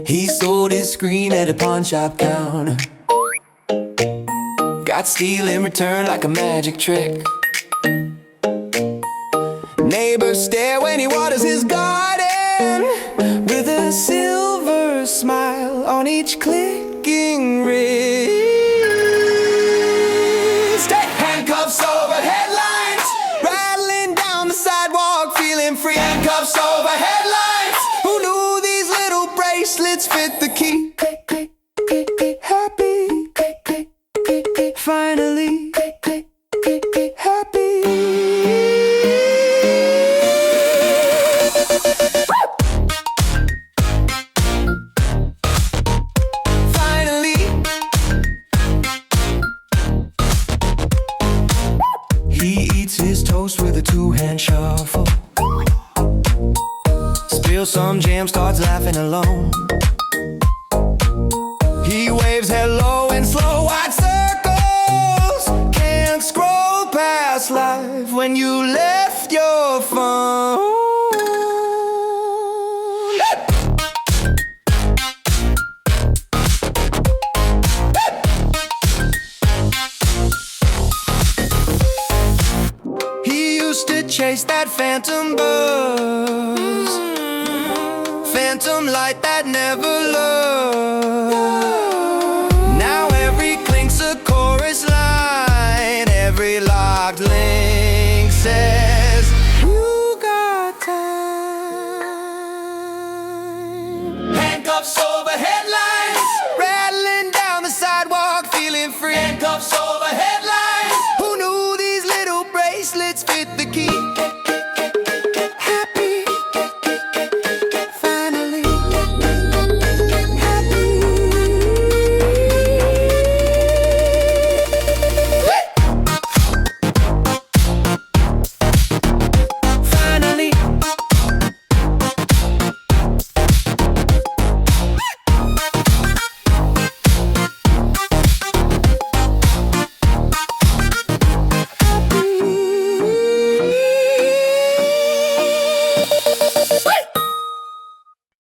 He sold his screen at a pawn shop counter. Got steel in return like a magic trick. Neighbors stare when he waters his garden, with a silver smile on each clicking wrist. Hey! Handcuffs over headlines, rattling down the sidewalk, feeling free. Handcuffs over headlines. Who knew these little bracelets fit the key? Happy, finally happy. Finally, he eats his toast with a two-hand shuffle. Spills some jam, starts laughing alone. He waves hello in slow white circles. Can't scroll past life when you left your phone. He used to chase that phantom buzz, phantom light that never loved.